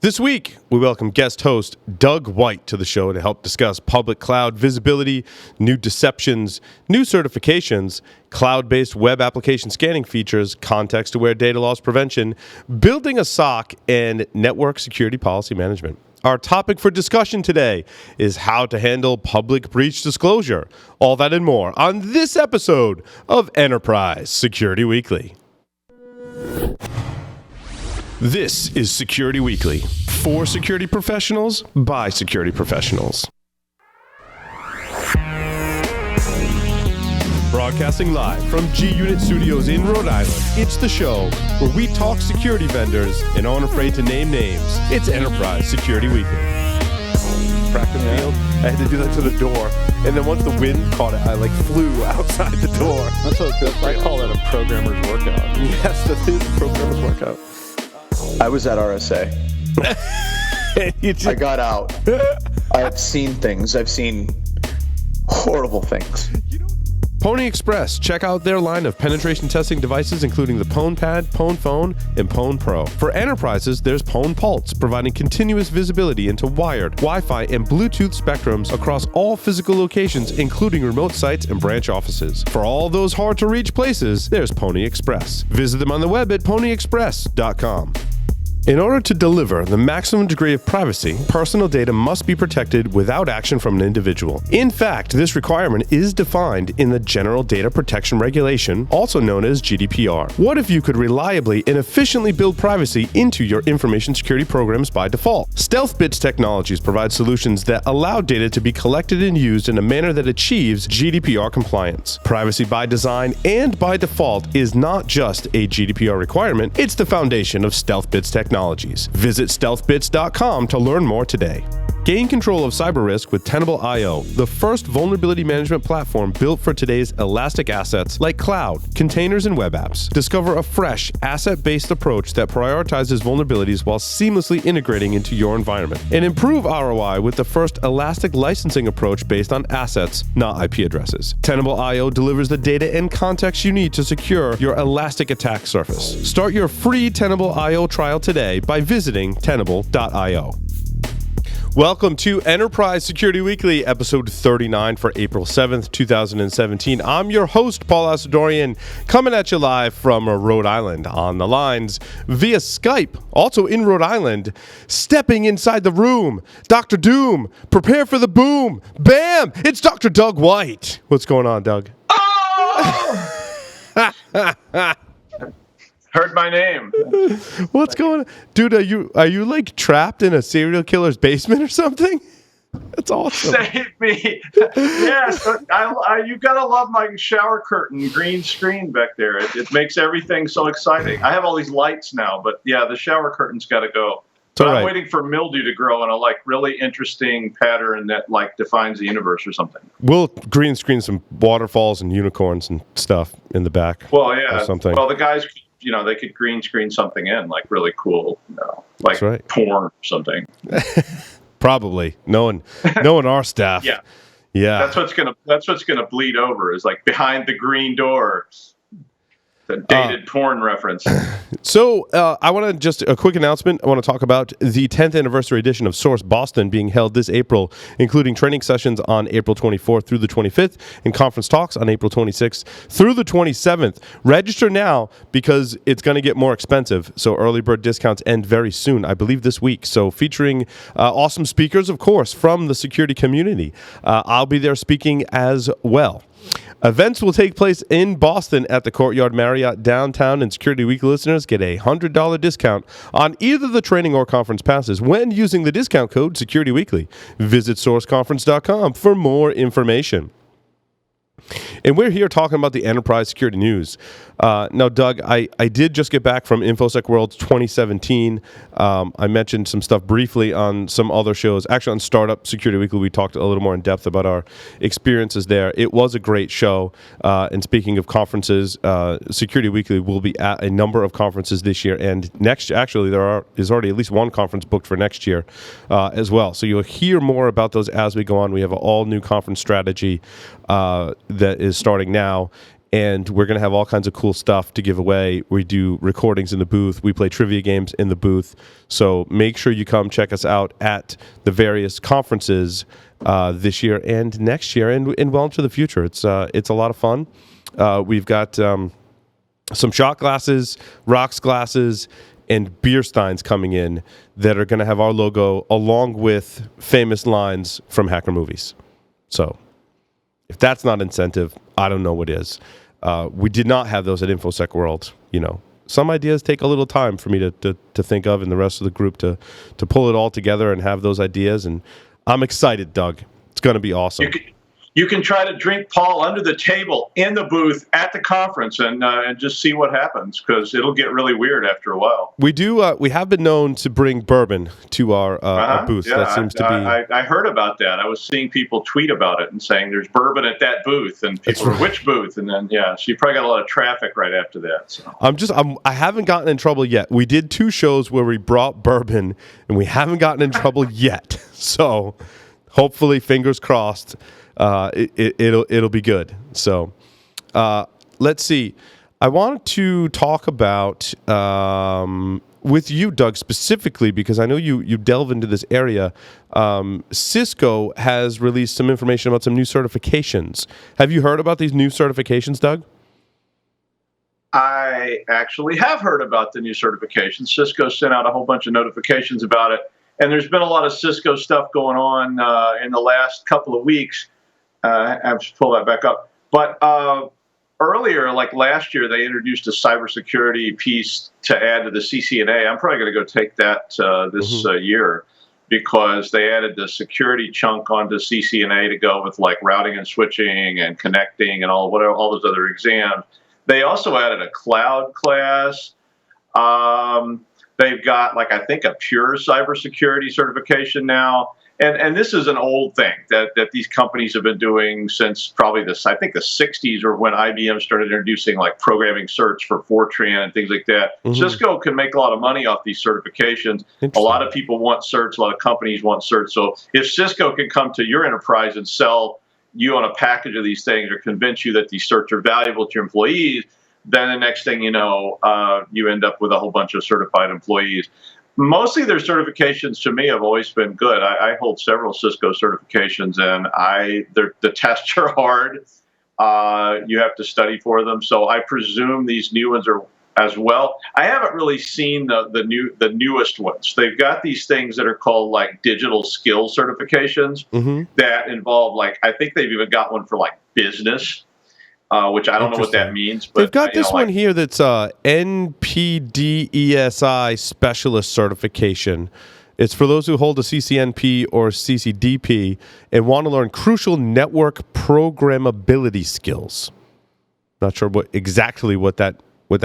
This week, we welcome guest host Doug White to the show to help discuss public cloud visibility, new deceptions, new certifications, cloud-based web application scanning features, context-aware data loss prevention, building a SOC, and network security policy management. Our topic for discussion today is how to handle public breach disclosure. All that and more on this episode of Enterprise Security Weekly. This is Security Weekly, for security professionals, by security professionals. Broadcasting live from G-Unit Studios in Rhode Island, it's the show where we talk security vendors and aren't afraid to name names. It's Enterprise Security Weekly. Cracked the field. I had to do that to the door, and then once the wind caught it, I flew outside the door. I call that a programmer's workout. Yes, that is a programmer's workout. I was at RSA. I got out. I have seen things. I've seen horrible things. Pony Express. Check out their line of penetration testing devices, including the Pwn Pad, Pwn Phone, and Pwn Pro. For enterprises, there's Pwn Pulse, providing continuous visibility into wired, Wi-Fi, and Bluetooth spectrums across all physical locations, including remote sites and branch offices. For all those hard-to-reach places, there's Pony Express. Visit them on the web at ponyexpress.com. In order to deliver the maximum degree of privacy, personal data must be protected without action from an individual. In fact, this requirement is defined in the General Data Protection Regulation, also known as GDPR. What if you could reliably and efficiently build privacy into your information security programs by default? StealthBits Technologies provides solutions that allow data to be collected and used in a manner that achieves GDPR compliance. Privacy by design and by default is not just a GDPR requirement, it's the foundation of StealthBits Technologies. Visit stealthbits.com to learn more today. Gain control of cyber risk with Tenable.io, the first vulnerability management platform built for today's elastic assets like cloud, containers, and web apps. Discover a fresh, asset-based approach that prioritizes vulnerabilities while seamlessly integrating into your environment. And improve ROI with the first elastic licensing approach based on assets, not IP addresses. Tenable.io delivers the data and context you need to secure your elastic attack surface. Start your free Tenable.io trial today by visiting Tenable.io. Welcome to Enterprise Security Weekly, episode 39 for April 7th, 2017. I'm your host, Paul Asadorian, coming at you live from Rhode Island on the lines via Skype, also in Rhode Island, stepping inside the room. Dr. Doom, prepare for the boom. Bam! It's Dr. Doug White. What's going on, Doug? Oh! Heard my name. What's going on? Dude, are you trapped in a serial killer's basement or something? That's awesome. Save me. Yes, you gotta love my shower curtain green screen back there. It makes everything so exciting. I have all these lights now, but yeah, the shower curtain's got to go. But I'm waiting for mildew to grow in a really interesting pattern that defines the universe or something. We'll green screen some waterfalls and unicorns and stuff in the back. Well, yeah. Or something. Well, the guys, they could green screen something in really cool, porn or something. Probably knowing our staff. Yeah. Yeah. That's what's gonna bleed over is behind the green door. The dated porn reference. So I want to just a quick announcement. I want to talk about the 10th anniversary edition of Source Boston being held this April, including training sessions on April 24th through the 25th and conference talks on April 26th through the 27th. Register now because it's going to get more expensive. So early bird discounts end very soon, I believe this week. So featuring awesome speakers, of course, from the security community. I'll be there speaking as well. Events will take place in Boston at the Courtyard Marriott downtown, and Security Week listeners get a $100 discount on either the training or conference passes when using the discount code Security Weekly. Visit sourceconference.com for more information. And we're here talking about the enterprise security news. Now, Doug, I did just get back from InfoSec World 2017. I mentioned some stuff briefly on some other shows. Actually, on Startup Security Weekly, we talked a little more in depth about our experiences there. It was a great show. And speaking of conferences, Security Weekly will be at a number of conferences this year. And next, actually, is already at least one conference booked for next year as well. So you'll hear more about those as we go on. We have an all-new conference strategy that is starting now. and we're going to have all kinds of cool stuff to give away. We do recordings in the booth. We play trivia games in the booth. So make sure you come check us out at the various conferences this year and next year and well into the future. It's a lot of fun. We've got some shot glasses, rocks glasses, and beer steins coming in that are going to have our logo along with famous lines from Hacker Movies. So if that's not incentive, I don't know what is. We did not have those at InfoSec World. Some ideas take a little time for me to think of, and the rest of the group to pull it all together and have those ideas. And I'm excited, Doug. It's going to be awesome. You can try to drink Paul under the table in the booth at the conference and just see what happens, because it'll get really weird after a while. We do. We have been known to bring bourbon to our booth. Yeah, that seems to be. I heard about that. I was seeing people tweet about it and saying there's bourbon at that booth, and people were, which booth? And then so you probably got a lot of traffic right after that. So. I haven't gotten in trouble yet. We did 2 shows where we brought bourbon, and we haven't gotten in trouble yet. So hopefully, fingers crossed. It'll be good. So let's see. I wanted to talk about with you, Doug, specifically, because I know you delve into this area. Cisco has released some information about some new certifications. Have you heard about these new certifications, Doug? I actually have heard about the new certifications. Cisco sent out a whole bunch of notifications about it, and there's been a lot of Cisco stuff going on in the last couple of weeks. I have to pull that back up. But earlier, like last year, they introduced a cybersecurity piece to add to the CCNA. I'm probably going to go take that this year, because they added the security chunk onto CCNA to go with like routing and switching and connecting and all those other exams. They also added a cloud class. They've got, like, I think, a pure cybersecurity certification now. And this is an old thing that these companies have been doing since probably the 60s, or when IBM started introducing like programming certs for Fortran and things like that. Mm-hmm. Cisco can make a lot of money off these certifications. A lot of people want certs. A lot of companies want certs. So if Cisco can come to your enterprise and sell you on a package of these things, or convince you that these certs are valuable to your employees, then the next thing you know, you end up with a whole bunch of certified employees. Mostly their certifications to me have always been good. I hold several Cisco certifications, and the tests are hard. You have to study for them. So I presume these new ones are as well. I haven't really seen the newest ones. They've got these things that are called like digital skills certifications that involve, like, I think they've even got one for like business. Which I don't know what that means. But they've got this one here that's NPDESI Specialist Certification. It's for those who hold a CCNP or CCDP and want to learn crucial network programmability skills. Not sure exactly what that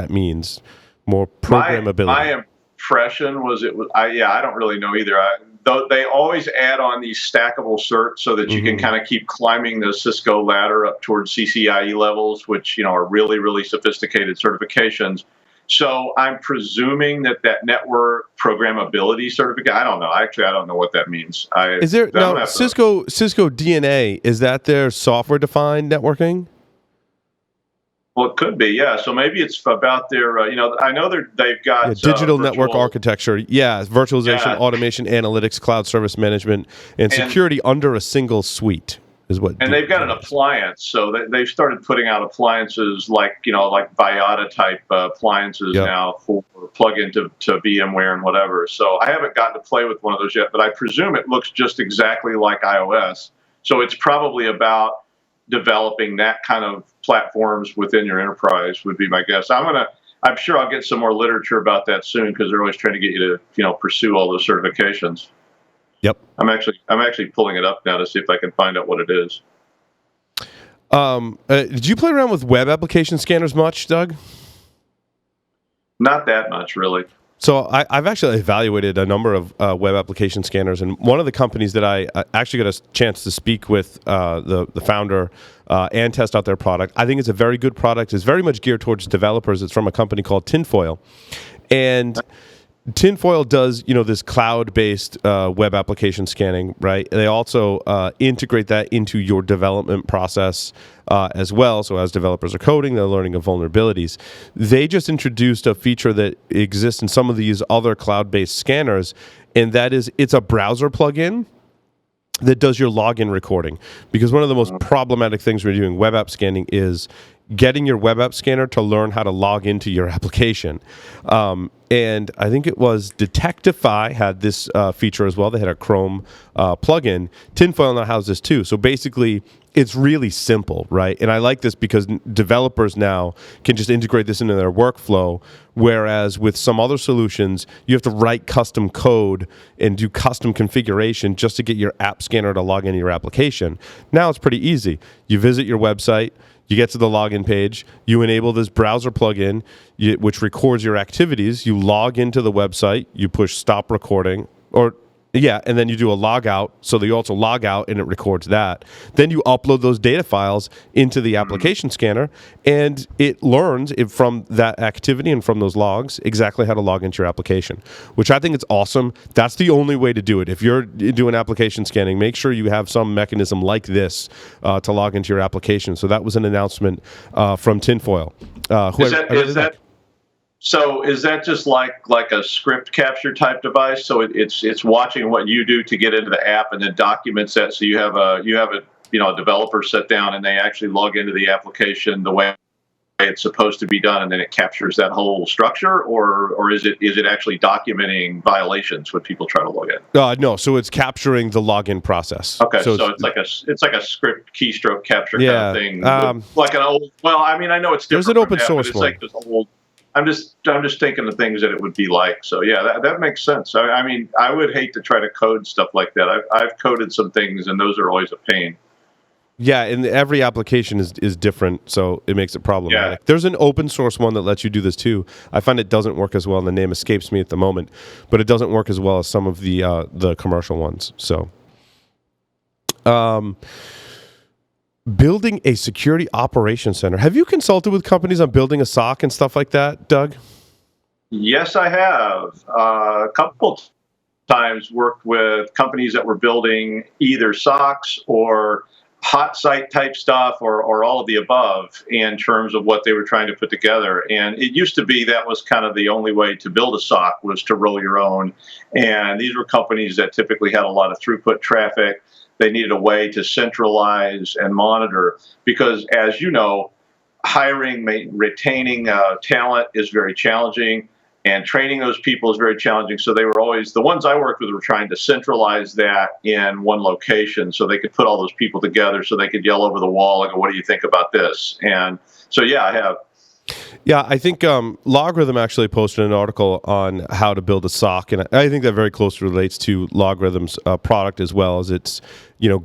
means. More programmability. My impression was I don't really know either. Though they always add on these stackable certs so that you can kind of keep climbing the Cisco ladder up towards CCIE levels, which are really, really sophisticated certifications. So I'm presuming that network programmability certificate, I don't know. Actually, I don't know what that means. Is there Cisco DNA? Is that their software-defined networking? Well, it could be, yeah. So maybe it's about their, I know they've got digital network architecture, virtualization, automation, analytics, cloud service management, and security under a single suite is what. And they've got an appliance, so they've started putting out appliances like Viata type appliances now for plug into VMware and whatever. So I haven't gotten to play with one of those yet, but I presume it looks just exactly like iOS. So it's probably about developing that kind of platforms within your enterprise would be my guess. I'm sure I'll get some more literature about that soon, because they're always trying to get you to pursue all those certifications. Yep. I'm actually pulling it up now to see if I can find out what it is. Did you play around with web application scanners much, Doug? Not that much, really. So I've actually evaluated a number of web application scanners, and one of the companies that I actually got a chance to speak with the founder and test out their product. I think it's a very good product. It's very much geared towards developers. It's from a company called Tinfoil, and Tinfoil does, this cloud-based web application scanning, right? They also integrate that into your development process as well. So as developers are coding, they're learning of vulnerabilities. They just introduced a feature that exists in some of these other cloud-based scanners, and that is it's a browser plugin that does your login recording. Because one of the most problematic things when you're doing web app scanning is getting your web app scanner to learn how to log into your application. And I think it was Detectify had this feature as well. They had a Chrome plugin. Tinfoil now has this too. So basically, it's really simple, right? And I like this because developers now can just integrate this into their workflow, whereas with some other solutions, you have to write custom code and do custom configuration just to get your app scanner to log into your application. Now it's pretty easy. You visit your website, you get to the login page, you enable this browser plugin, which records your activities, you log into the website, you push stop recording, and then you do a log out, so that you also log out and it records that. Then you upload those data files into the application scanner, and it learns from that activity and from those logs exactly how to log into your application, which I think is awesome. That's the only way to do it. If you're doing application scanning, make sure you have some mechanism like this to log into your application. So that was an announcement from Tinfoil. So is that just like a script capture type device? So it's watching what you do to get into the app and then documents that. So you have a developer sit down and they actually log into the application the way it's supposed to be done, and then it captures that whole structure, or is it actually documenting violations when people try to log in? No, so it's capturing the login process. Okay, so it's like a script keystroke capture kind of thing, like an old. Well, I mean, I know it's different. There's an open source one. Like this old. I'm just thinking of things that it would be like. So yeah, that makes sense. I mean, I would hate to try to code stuff like that. I've coded some things, and those are always a pain. Yeah, and every application is different, so it makes it problematic. Yeah. There's an open source one that lets you do this too. I find it doesn't work as well, and the name escapes me at the moment, but it doesn't work as well as some of the commercial ones. So, building a security operations center. Have you consulted with companies on building a SOC and stuff like that, Doug? Yes, I have. A couple times worked with companies that were building either SOCs or hot site type stuff or all of the above in terms of what they were trying to put together. And it used to be that was kind of the only way to build a SOC was to roll your own. And these were companies that typically had a lot of throughput traffic. They needed a way to centralize and monitor because, as you know, hiring, retaining talent is very challenging, and training those people is very challenging. So they were always, the ones I worked with were trying to centralize that in one location so they could put all those people together so they could yell over the wall and go, what do you think about this? And so, yeah, I have. Yeah, I think Logarithm actually posted an article on how to build a SOC, and I think that very closely relates to Logarithm's product as well, as its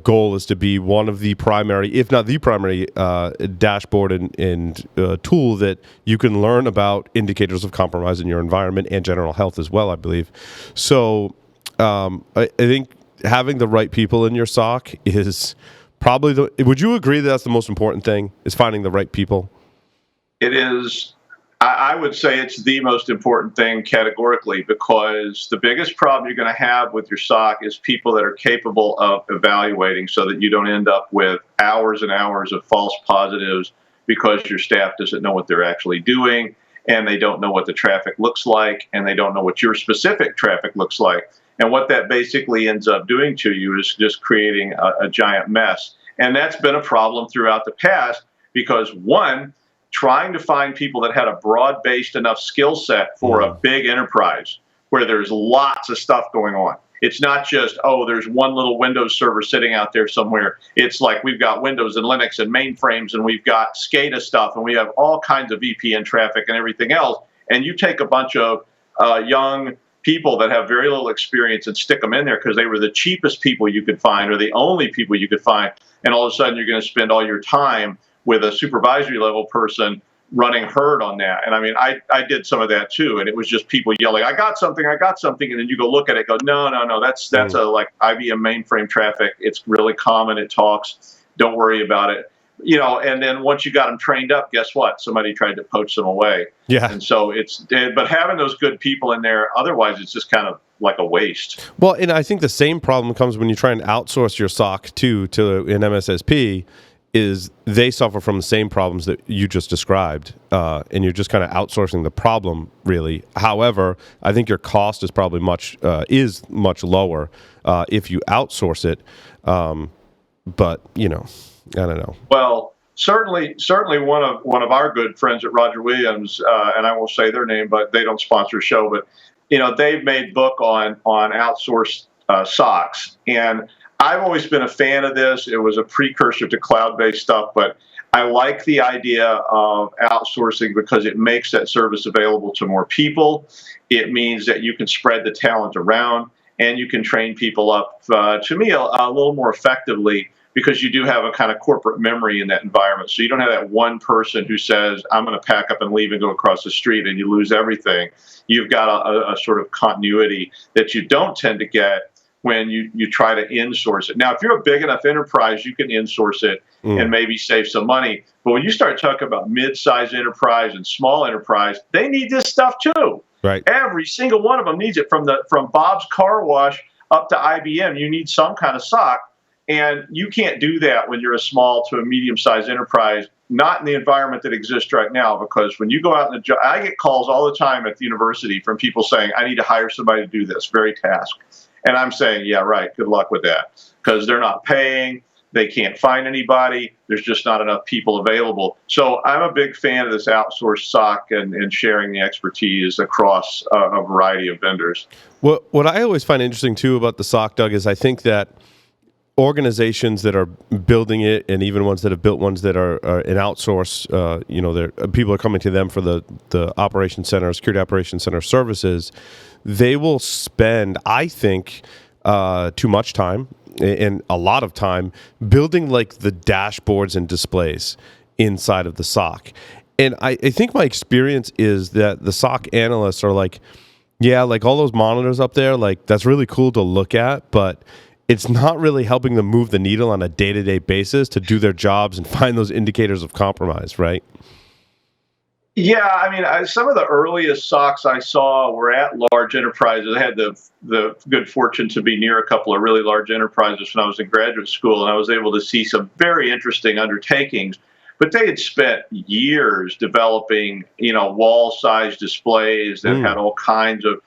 goal is to be one of the primary, if not the primary, dashboard and tool that you can learn about indicators of compromise in your environment and general health as well, I believe. So I think having the right people in your SOC is probably would you agree that that's the most important thing, is finding the right people? It is, I would say it's the most important thing categorically, because the biggest problem you're going to have with your SOC is people that are capable of evaluating so that you don't end up with hours and hours of false positives because your staff doesn't know what they're actually doing, and they don't know what the traffic looks like, and they don't know what your specific traffic looks like. And what that basically ends up doing to you is just creating a giant mess. And that's been a problem throughout the past because, one, trying to find people that had a broad-based enough skill set for a big enterprise where there's lots of stuff going on. It's not just, there's one little Windows server sitting out there somewhere. It's like we've got Windows and Linux and mainframes, and we've got SCADA stuff, and we have all kinds of VPN traffic and everything else. And you take a bunch of young people that have very little experience and stick them in there because they were the cheapest people you could find or the only people you could find. And all of a sudden you're going to spend all your time with a supervisory level person running herd on that. And I mean, I did some of that too. And it was just people yelling, I got something. And then you go look at it, go, no, that's a like IBM mainframe traffic. It's really common. It talks. Don't worry about it. and then once you got them trained up, guess what? Somebody tried to poach them away. Yeah. And so but having those good people in there, otherwise it's just kind of like a waste. Well, and I think the same problem comes when you try and outsource your SOC to an MSSP, is they suffer from the same problems that you just described, and you're just kind of outsourcing the problem, really. However, I think your cost is probably much lower if you outsource it. But I don't know. Well, certainly one of our good friends at Roger Williams, and I won't say their name, but they don't sponsor a show, but they've made book on outsourced SOCs, and I've always been a fan of this. It was a precursor to cloud-based stuff, but I like the idea of outsourcing because it makes that service available to more people. It means that you can spread the talent around, and you can train people up, to me, a little more effectively, because you do have a kind of corporate memory in that environment. So you don't have that one person who says, I'm going to pack up and leave and go across the street, and you lose everything. You've got a sort of continuity that you don't tend to get when you try to insource it. Now, if you're a big enough enterprise, you can insource it and maybe save some money. But when you start talking about mid-size enterprise and small enterprise, they need this stuff too. Right. Every single one of them needs it, from Bob's Car Wash up to IBM. You need some kind of SOC, and you can't do that when you're a small to a medium-sized enterprise. Not in the environment that exists right now, because when you go out in the job, I get calls all the time at the university from people saying, I need to hire somebody to do this very task. And I'm saying, yeah, right, good luck with that, because they're not paying, they can't find anybody, there's just not enough people available. So I'm a big fan of this outsourced SOC and sharing the expertise across a variety of vendors. What I always find interesting, too, about the SOC, Doug, is I think that organizations that are building it, and even ones that have built ones that are an outsource, people are coming to them for the operations center, security operations center services. They will spend, I think, too much time and a lot of time building like the dashboards and displays inside of the SOC. And I think my experience is that the SOC analysts are like, yeah, like all those monitors up there, like that's really cool to look at, but it's not really helping them move the needle on a day-to-day basis to do their jobs and find those indicators of compromise, right? Yeah, I mean, some of the earliest SOCs I saw were at large enterprises. I had the good fortune to be near a couple of really large enterprises when I was in graduate school, and I was able to see some very interesting undertakings. But they had spent years developing, wall-sized displays that had all kinds of.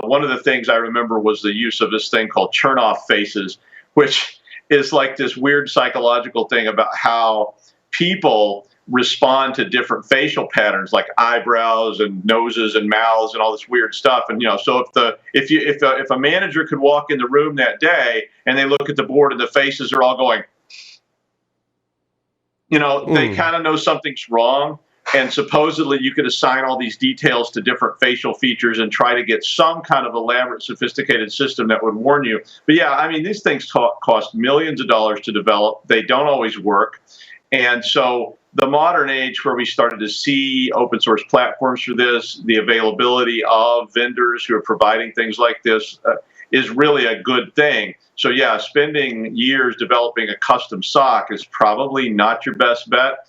One of the things I remember was the use of this thing called Chernoff faces, which is like this weird psychological thing about how people respond to different facial patterns, like eyebrows and noses and mouths and all this weird stuff. And so if a manager could walk in the room that day and they look at the board and the faces are all going, they kind of know something's wrong. And supposedly you could assign all these details to different facial features and try to get some kind of elaborate, sophisticated system that would warn you. But yeah, I mean, these things cost millions of dollars to develop. They don't always work. And so the modern age where we started to see open source platforms for this, the availability of vendors who are providing things like this is really a good thing. So yeah, spending years developing a custom SOC is probably not your best bet,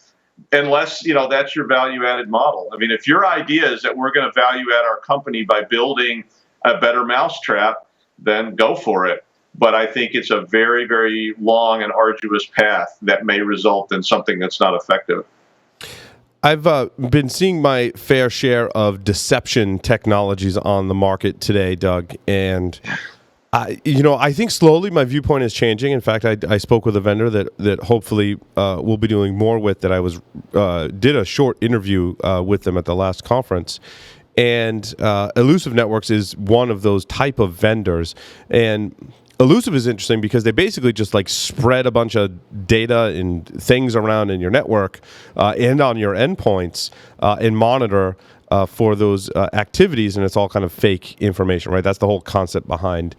unless that's your value-added model. I mean, if your idea is that we're going to value add our company by building a better mousetrap, then go for it. But I think it's a very, very long and arduous path that may result in something that's not effective. I've been seeing my fair share of deception technologies on the market today, Doug, and I think slowly my viewpoint is changing. In fact, I spoke with a vendor that hopefully we'll be doing more with. That I did a short interview with them at the last conference, and Elusive Networks is one of those type of vendors. And Elusive is interesting because they basically just like spread a bunch of data and things around in your network and on your endpoints and monitor for those activities, and it's all kind of fake information, right? That's the whole concept behind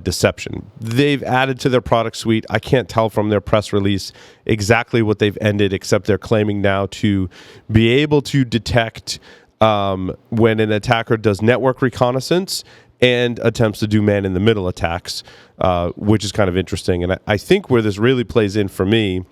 deception. They've added to their product suite. I can't tell from their press release exactly what they've ended, except they're claiming now to be able to detect when an attacker does network reconnaissance and attempts to do man-in-the-middle attacks, which is kind of interesting. And I think where this really plays in for me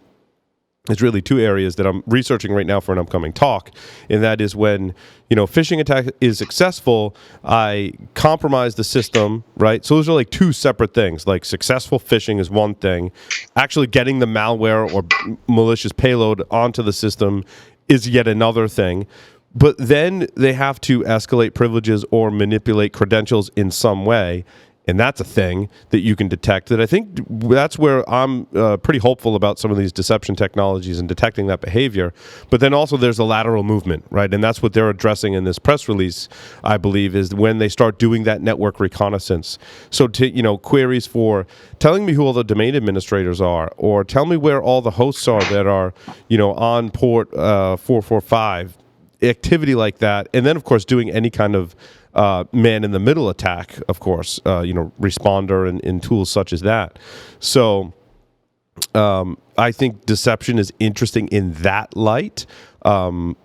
It's really two areas that I'm researching right now for an upcoming talk, and that is when, phishing attack is successful, I compromise the system, right? So those are like two separate things. Like successful phishing is one thing. Actually getting the malware or malicious payload onto the system is yet another thing. But then they have to escalate privileges or manipulate credentials in some way. And that's a thing that you can detect. That I think that's where I'm pretty hopeful about some of these deception technologies and detecting that behavior. But then also there's a lateral movement, right? And that's what they're addressing in this press release, I believe, is when they start doing that network reconnaissance. So, queries for telling me who all the domain administrators are, or tell me where all the hosts are that are, on port 445, activity like that. And then, of course, doing any kind of man-in-the-middle attack, of course, responder and tools such as that. So I think deception is interesting in that light. I'm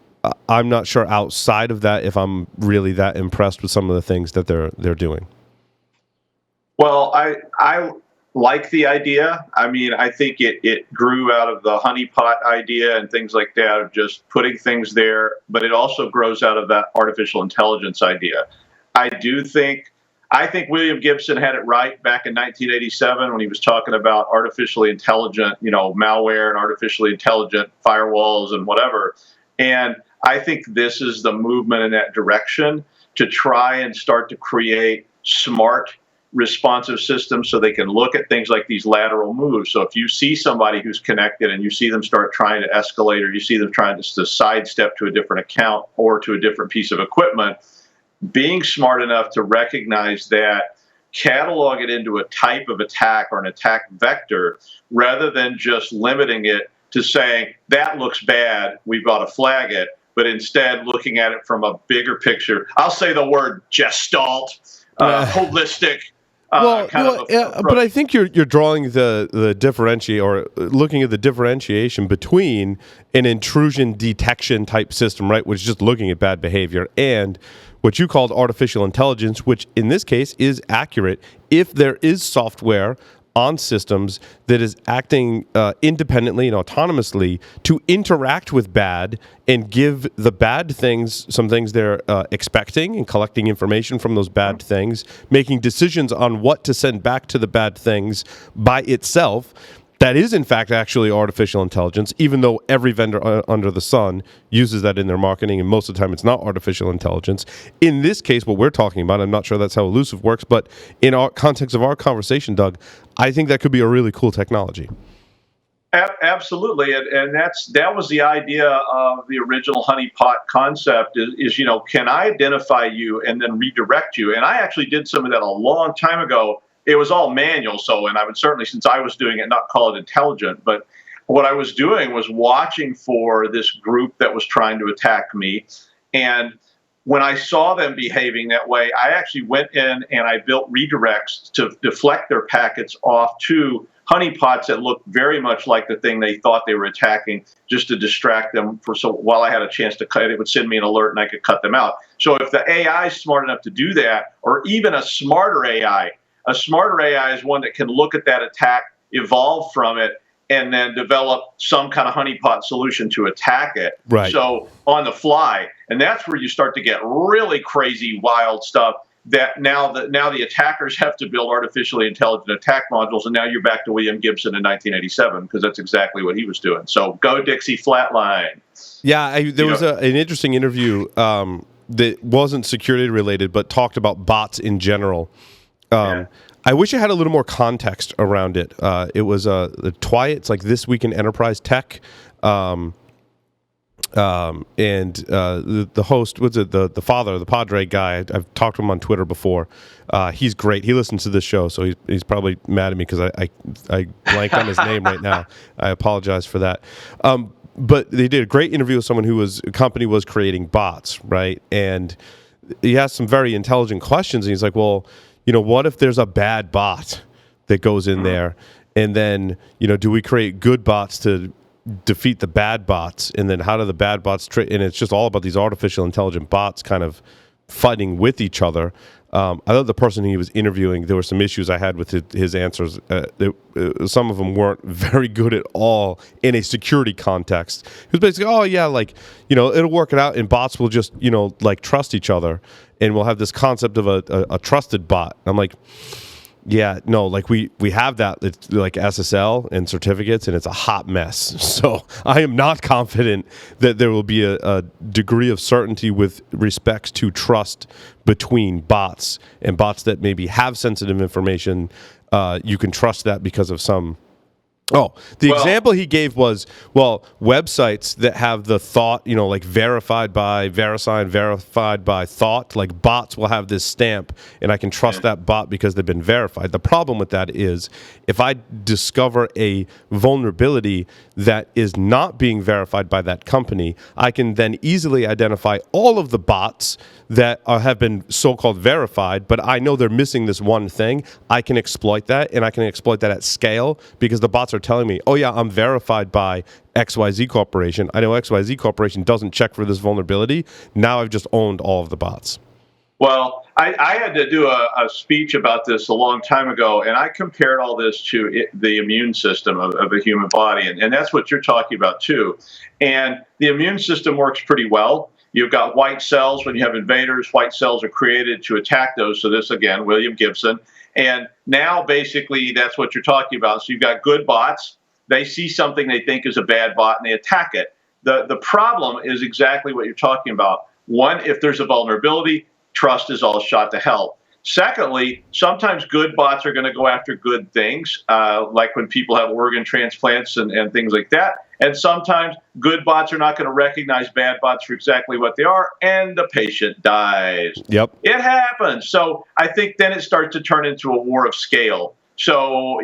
not sure outside of that if I'm really that impressed with some of the things that they're doing. Well, I like the idea. I mean, I think it grew out of the honeypot idea and things like that of just putting things there, but it also grows out of that artificial intelligence idea. I think William Gibson had it right back in 1987 when he was talking about artificially intelligent, malware and artificially intelligent firewalls and whatever. And I think this is the movement in that direction to try and start to create smart, responsive systems so they can look at things like these lateral moves. So if you see somebody who's connected and you see them start trying to escalate, or you see them trying to sidestep to a different account or to a different piece of equipment, being smart enough to recognize that, catalog it into a type of attack or an attack vector, rather than just limiting it to saying, that looks bad, we've got to flag it, but instead looking at it from a bigger picture. I'll say the word gestalt, holistic. But I think you're drawing the differentiate, or looking at the differentiation between an intrusion detection type system, right, which is just looking at bad behavior, and what you called artificial intelligence, which in this case is accurate if there is software on systems that is acting independently and autonomously to interact with bad and give the bad things some things they're expecting, and collecting information from those bad things, making decisions on what to send back to the bad things by itself. That is, in fact, actually artificial intelligence, even though every vendor under the sun uses that in their marketing, and most of the time it's not artificial intelligence. In this case, what we're talking about, I'm not sure that's how Elusive works, but in our context of our conversation, Doug, I think that could be a really cool technology. Absolutely, and that was the idea of the original honeypot concept. Is can I identify you and then redirect you? And I actually did some of that a long time ago. It was all manual, and I would certainly, since I was doing it, not call it intelligent. But what I was doing was watching for this group that was trying to attack me. And when I saw them behaving that way, I actually went in and I built redirects to deflect their packets off to honeypots that looked very much like the thing they thought they were attacking, just to distract them. So while I had a chance to cut it, would send me an alert and I could cut them out. So if the AI is smart enough to do that, or even a smarter AI is one that can look at that attack, evolve from it, and then develop some kind of honeypot solution to attack it. Right. So on the fly. And that's where you start to get really crazy, wild stuff that now the attackers have to build artificially intelligent attack modules. And now you're back to William Gibson in 1987, because that's exactly what he was doing. So go Dixie Flatline. Yeah, there was an interesting interview that wasn't security related, but talked about bots in general. I wish I had a little more context around it. It was the TWIET, it's like This Week in Enterprise Tech, and the host was the father, the Padre guy. I've talked to him on Twitter before. He's great. He listens to this show, so he's probably mad at me because I blanked on his name right now. I apologize for that. But they did a great interview with someone whose company was creating bots, right? And he asked some very intelligent questions, and he's like, well, what if there's a bad bot that goes in there, and then, do we create good bots to defeat the bad bots? And then how do the bad bots and it's just all about these artificial intelligent bots kind of fighting with each other. I thought the person he was interviewing, there were some issues I had with his answers. Some of them weren't very good at all in a security context. He was basically, oh yeah, like, it'll work it out, and bots will just, like trust each other, and we'll have this concept of a trusted bot. I'm like, yeah, no, like we have that. It's like SSL and certificates, and it's a hot mess. So I am not confident that there will be a degree of certainty with respects to trust between bots and bots that maybe have sensitive information. You can trust that because of some. Example he gave was, websites that have the thought, like verified by VeriSign, verified by thought, like bots will have this stamp, and I can trust that bot because they've been verified. The problem with that is if I discover a vulnerability that is not being verified by that company, I can then easily identify all of the bots that have been so-called verified, but I know they're missing this one thing. I can exploit that, and I can exploit that at scale because the bots are telling me, oh yeah, I'm verified by XYZ Corporation. I know XYZ Corporation doesn't check for this vulnerability. Now I've just owned all of the bots. Well, I had to do a speech about this a long time ago, and I compared all this to the immune system of a human body, and that's what you're talking about too. And the immune system works pretty well. You've got white cells. When you have invaders, white cells are created to attack those. So this, again, William Gibson. And now, basically, that's what you're talking about. So you've got good bots. They see something they think is a bad bot, and they attack it. The problem is exactly what you're talking about. One, if there's a vulnerability, trust is all shot to hell. Secondly, sometimes good bots are going to go after good things, like when people have organ transplants and things like that. And sometimes good bots are not going to recognize bad bots for exactly what they are, and the patient dies. Yep. It happens. So I think then it starts to turn into a war of scale. So,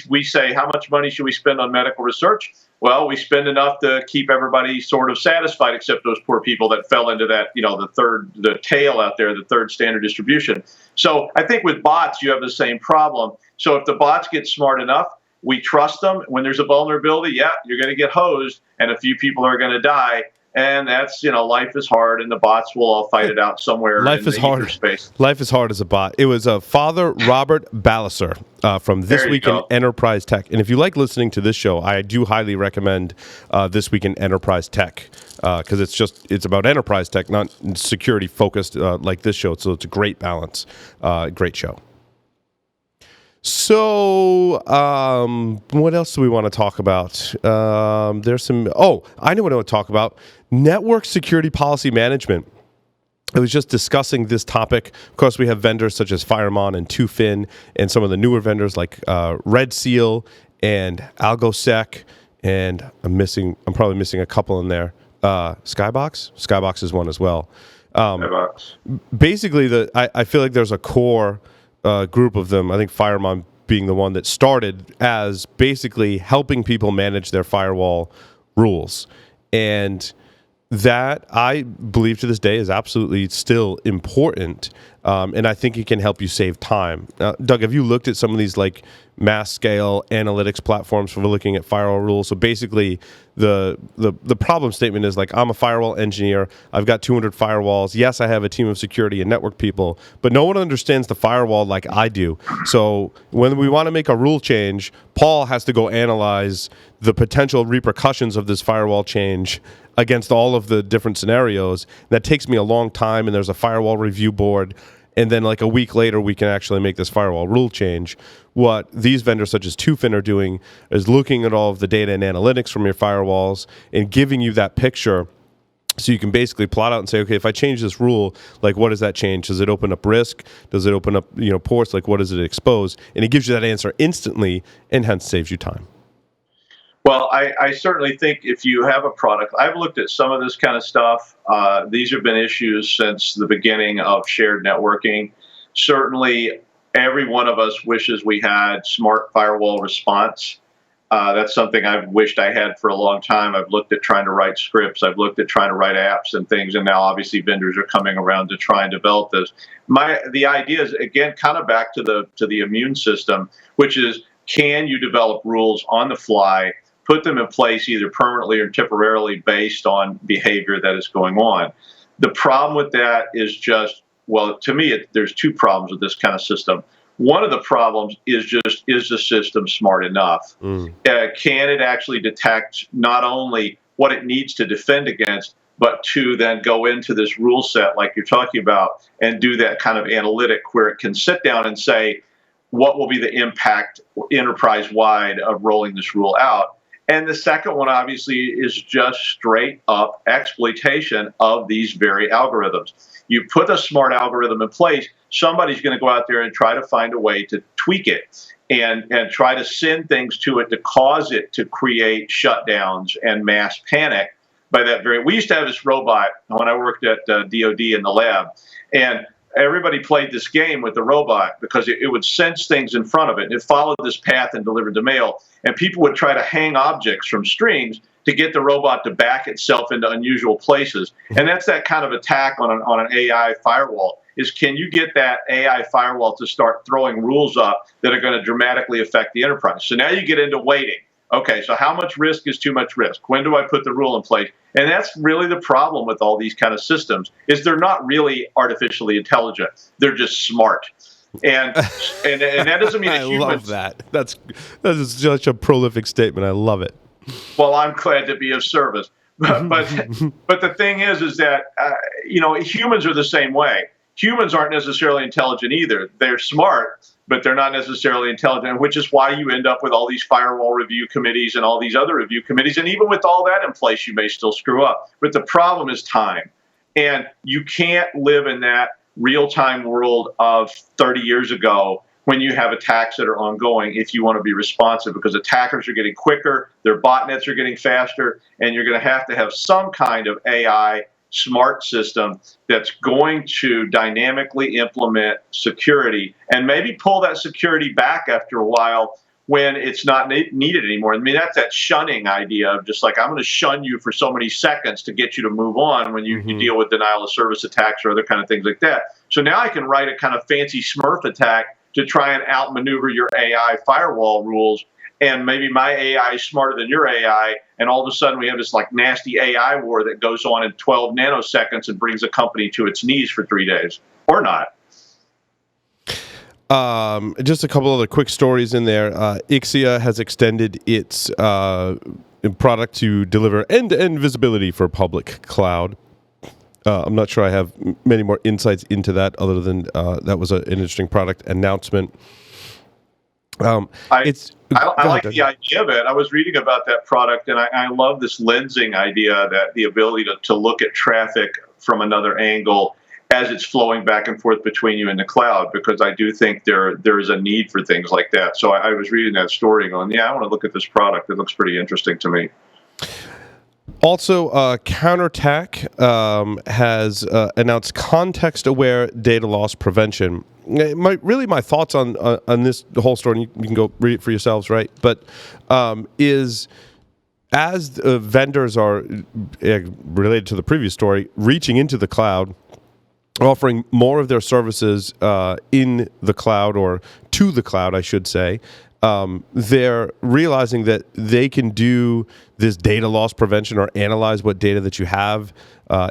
we say, how much money should we spend on medical research? Well, we spend enough to keep everybody sort of satisfied, except those poor people that fell into that, the tail out there, the third standard distribution. So I think with bots, you have the same problem. So if the bots get smart enough, we trust them. When there's a vulnerability, you're going to get hosed, and a few people are going to die. And that's, life is hard, and the bots will all fight it out somewhere life in is the hard. ether space. Life is hard as a bot. It was Father Robert Ballecer from This Week in Enterprise Tech. And if you like listening to this show, I do highly recommend This Week in Enterprise Tech because it's about enterprise tech, not security focused like this show. So it's a great balance. Great show. So, what else do we want to talk about? There's some. Oh, I know what I want to talk about. Network security policy management. I was just discussing this topic. Of course, we have vendors such as Firemon and Tufin, and some of the newer vendors like Red Seal and AlgoSec, and I'm probably missing a couple in there. Skybox is one as well. Basically, I feel like there's a core group of them. I think Firemon being the one that started as basically helping people manage their firewall rules. And that, I believe to this day, is absolutely still important. And I think it can help you save time. Doug, have you looked at some of these like mass scale analytics platforms for looking at firewall rules? So basically the problem statement is like, I'm a firewall engineer. I've got 200 firewalls. Yes, I have a team of security and network people, but no one understands the firewall like I do. So when we want to make a rule change, Paul has to go analyze the potential repercussions of this firewall change against all of the different scenarios. That takes me a long time, and there's a firewall review board. And then like a week later, we can actually make this firewall rule change. What these vendors such as Tufin are doing is looking at all of the data and analytics from your firewalls and giving you that picture so you can basically plot out and say, okay, if I change this rule, like what does that change? Does it open up risk? Does it open up ports? Like what does it expose? And it gives you that answer instantly and hence saves you time. Well, I certainly think if you have a product, I've looked at some of this kind of stuff. These have been issues since the beginning of shared networking. Certainly, every one of us wishes we had smart firewall response. That's something I've wished I had for a long time. I've looked at trying to write scripts. I've looked at trying to write apps and things. And now, obviously, vendors are coming around to try and develop this. The idea is, again, kind of back to the immune system, which is, can you develop rules on the fly, put them in place either permanently or temporarily based on behavior that is going on? The problem with that is just Well, to me, there's two problems with this kind of system. One of the problems is the system smart enough? Can it actually detect not only what it needs to defend against, but to then go into this rule set like you're talking about and do that kind of analytic where it can sit down and say, what will be the impact enterprise-wide of rolling this rule out? And the second one, obviously, is just straight up exploitation of these very algorithms. You put a smart algorithm in place, somebody's going to go out there and try to find a way to tweak it and try to send things to it to cause it to create shutdowns and mass panic. We used to have this robot when I worked at DoD in the lab, and everybody played this game with the robot because it would sense things in front of it. It followed this path and delivered the mail. And people would try to hang objects from strings to get the robot to back itself into unusual places. And that's that kind of attack on an AI firewall, is can you get that AI firewall to start throwing rules up that are going to dramatically affect the enterprise? So now you get into waiting. Okay, so how much risk is too much risk? When do I put the rule in place? And that's really the problem with all these kind of systems, is they're not really artificially intelligent. They're just smart. And that doesn't mean that humans... I love that. That is such a prolific statement. I love it. Well, I'm glad to be of service. But the thing is that, humans are the same way. Humans aren't necessarily intelligent either. They're smart, but they're not necessarily intelligent, which is why you end up with all these firewall review committees and all these other review committees. And even with all that in place, you may still screw up. But the problem is time. And you can't live in that real-time world of 30 years ago when you have attacks that are ongoing if you want to be responsive, because attackers are getting quicker, their botnets are getting faster, and you're going to have some kind of AI smart system that's going to dynamically implement security and maybe pull that security back after a while when it's not needed anymore. I mean, that's that shunning idea of just like, I'm going to shun you for so many seconds to get you to move on when you deal with denial of service attacks or other kind of things like that. So now I can write a kind of fancy Smurf attack to try and outmaneuver your AI firewall rules. And maybe my AI is smarter than your AI, and all of a sudden we have this like nasty AI war that goes on in 12 nanoseconds and brings a company to its knees for 3 days, or not. Just a couple other quick stories in there. Ixia has extended its product to deliver end-to-end visibility for public cloud. I'm not sure I have many more insights into that other than that was an interesting product announcement. I like the idea of it. I was reading about that product, and I love this lensing idea, that the ability to look at traffic from another angle as it's flowing back and forth between you and the cloud, because I do think there is a need for things like that. So I was reading that story going, I want to look at this product. It looks pretty interesting to me. Also, Counterattack has announced context-aware data loss prevention. My thoughts on this whole story, and you can go read it for yourselves, right? But is as vendors are, related to the previous story, reaching into the cloud, offering more of their services in the cloud, or to the cloud, I should say, they're realizing that they can do this data loss prevention or analyze what data that you have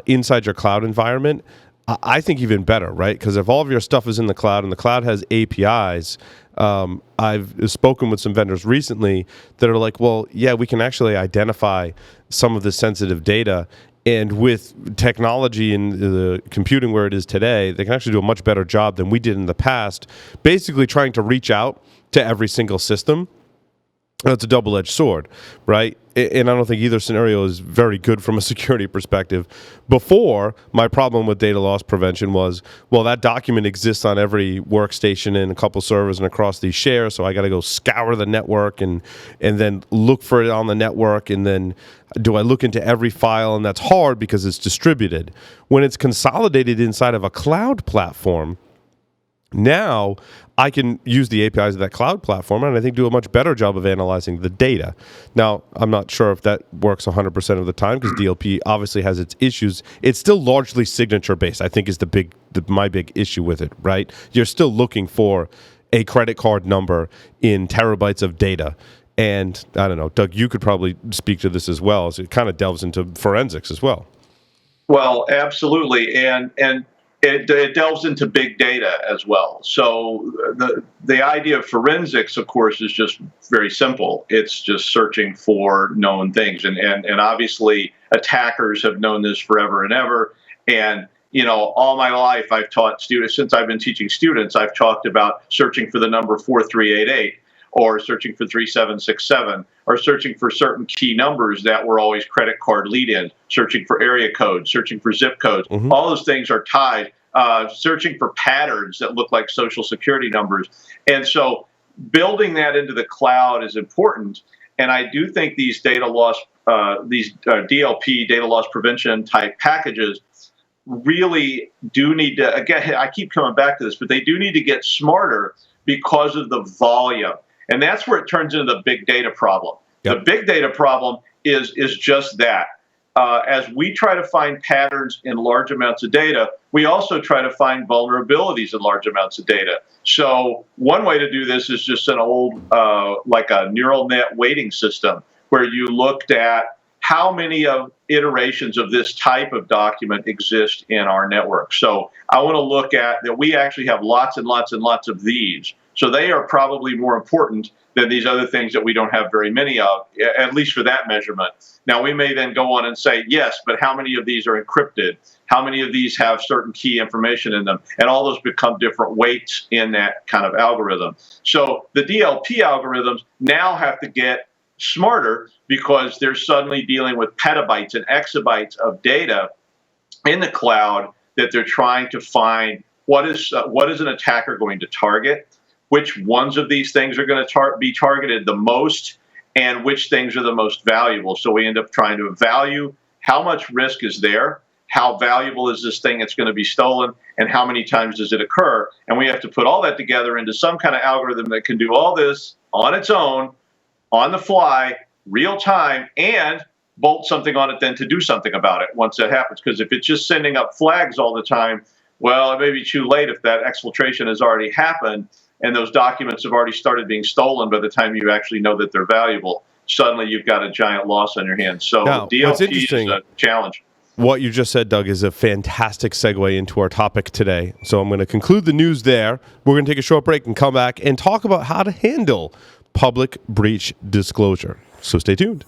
inside your cloud environment. I think even better, right? Because if all of your stuff is in the cloud and the cloud has APIs, I've spoken with some vendors recently that are like, well, yeah, we can actually identify some of the sensitive data. And with technology and the computing where it is today, they can actually do a much better job than we did in the past, basically trying to reach out to every single system. That's a double-edged sword, right? And I don't think either scenario is very good from a security perspective. Before, my problem with data loss prevention was, well, that document exists on every workstation and a couple servers and across these shares, so I got to go scour the network and then look for it on the network, and then do I look into every file? And that's hard because it's distributed. When it's consolidated inside of a cloud platform, now I can use the APIs of that cloud platform and I think do a much better job of analyzing the data. Now, I'm not sure if that works 100% of the time because DLP obviously has its issues. It's still largely signature-based, I think, is my big issue with it, right? You're still looking for a credit card number in terabytes of data. And I don't know, Doug, you could probably speak to this as well, as it kind of delves into forensics as well. Well, absolutely. And it delves into big data as well. So the idea of forensics, of course, is just very simple. It's just searching for known things, and obviously attackers have known this forever and ever. And all my life I've taught students, since I've been teaching students, I've talked about searching for the number 4388, or searching for 3767, or searching for certain key numbers that were always credit card lead-ins, searching for area codes, searching for zip codes. Mm-hmm. All those things are tied. Searching for patterns that look like social security numbers. And so building that into the cloud is important. And I do think these data loss, DLP, data loss prevention type packages, really do need to, again, I keep coming back to this, but they do need to get smarter because of the volume. And that's where it turns into the big data problem. Yep. The big data problem is just that. As we try to find patterns in large amounts of data, we also try to find vulnerabilities in large amounts of data. So one way to do this is just an old, like a neural net weighting system, where you looked at how many iterations of this type of document exist in our network. So I want to look at that we actually have lots and lots and lots of these. So they are probably more important than these other things that we don't have very many of, at least for that measurement. Now, we may then go on and say, yes, but how many of these are encrypted? How many of these have certain key information in them? And all those become different weights in that kind of algorithm. So the DLP algorithms now have to get smarter, because they're suddenly dealing with petabytes and exabytes of data in the cloud that they're trying to find what is an attacker going to target, which ones of these things are going to be targeted the most, and which things are the most valuable. So we end up trying to value how much risk is there, how valuable is this thing that's going to be stolen, and how many times does it occur. And we have to put all that together into some kind of algorithm that can do all this on its own, on the fly, real time, and bolt something on it then to do something about it once that happens. Because if it's just sending up flags all the time, well, it may be too late if that exfiltration has already happened and those documents have already started being stolen by the time you actually know that they're valuable. Suddenly you've got a giant loss on your hands. So now, DLP is a challenge. What you just said, Doug, is a fantastic segue into our topic today. So I'm going to conclude the news there. We're going to take a short break and come back and talk about how to handle public breach disclosure. So stay tuned.